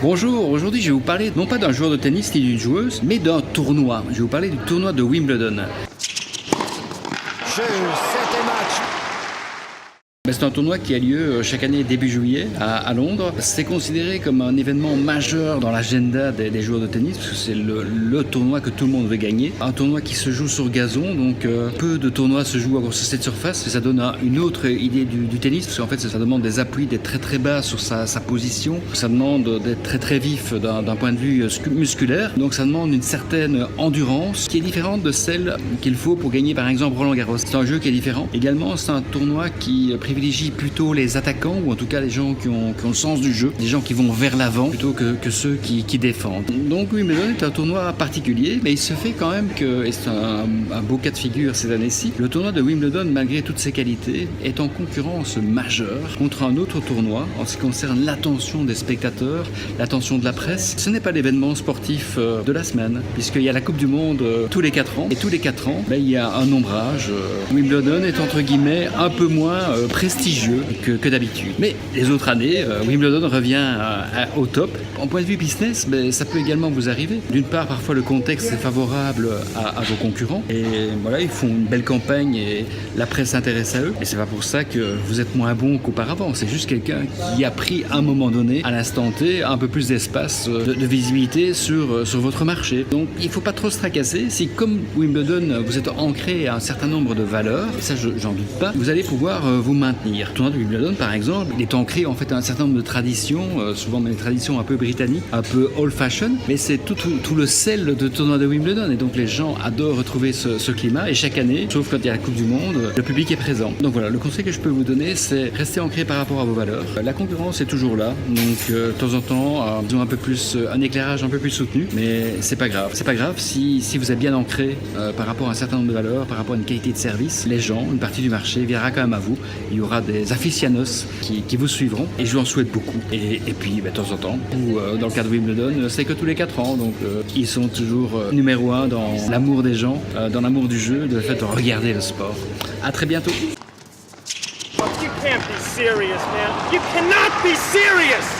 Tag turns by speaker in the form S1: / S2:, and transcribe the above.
S1: Bonjour, aujourd'hui je vais vous parler non pas d'un joueur de tennis ni d'une joueuse, mais d'un tournoi. Je vais vous parler du tournoi de Wimbledon. C'est un tournoi qui a lieu chaque année début juillet à Londres. C'est considéré comme un événement majeur dans l'agenda des joueurs de tennis parce que c'est le tournoi que tout le monde veut gagner. Un tournoi qui se joue sur gazon, donc peu de tournois se jouent sur cette surface et ça donne une autre idée du tennis parce qu'en fait ça demande des appuis d'être très très bas sur sa position. Ça demande d'être très très vif d'un point de vue musculaire. Donc ça demande une certaine endurance qui est différente de celle qu'il faut pour gagner par exemple Roland Garros. C'est un jeu qui est différent. Également c'est un tournoi qui privilégie plutôt les attaquants ou en tout cas les gens qui ont le sens du jeu, des gens qui vont vers l'avant plutôt que ceux qui défendent. Donc Wimbledon est un tournoi particulier, mais il se fait quand même que, et c'est un beau cas de figure ces années-ci, le tournoi de Wimbledon, malgré toutes ses qualités, est en concurrence majeure contre un autre tournoi en ce qui concerne l'attention des spectateurs, l'attention de la presse. Ce n'est pas l'événement sportif de la semaine, puisqu'il y a la Coupe du Monde tous les 4 ans, et tous les 4 ans, il y a un ombrage. Wimbledon est entre guillemets un peu moins prestigieux que d'habitude. Mais les autres années, Wimbledon revient au top. En point de vue business, ça peut également vous arriver. D'une part, parfois le contexte est favorable à vos concurrents et voilà, ils font une belle campagne et la presse s'intéresse à eux. Et c'est pas pour ça que vous êtes moins bon qu'auparavant. C'est juste quelqu'un qui a pris à un moment donné, à l'instant T, un peu plus d'espace, de visibilité sur votre marché. Donc il faut pas trop se tracasser. Si comme Wimbledon, vous êtes ancré à un certain nombre de valeurs, et ça j'en doute pas, vous allez pouvoir vous maintenir. Le tournoi de Wimbledon, par exemple, il est ancré en fait à un certain nombre de traditions, souvent des traditions un peu britanniques, un peu old-fashioned, mais c'est tout le sel de tournoi de Wimbledon et donc les gens adorent retrouver ce climat et chaque année, sauf quand il y a la Coupe du Monde, le public est présent. Donc voilà, le conseil que je peux vous donner, c'est rester ancré par rapport à vos valeurs. La concurrence est toujours là, donc de temps en temps, disons un éclairage un peu plus soutenu, mais c'est pas grave. C'est pas grave si vous êtes bien ancré par rapport à un certain nombre de valeurs, par rapport à une qualité de service, les gens, une partie du marché viendra quand même à vous. Il y aura des aficionados qui vous suivront et je vous en souhaite beaucoup. Et puis de temps en temps, ou dans le cas de Wimbledon, c'est que tous les 4 ans, donc ils sont toujours numéro 1 dans l'amour des gens, dans l'amour du jeu, le fait de regarder le sport. À très bientôt.
S2: You can't be serious, man. You cannot be serious!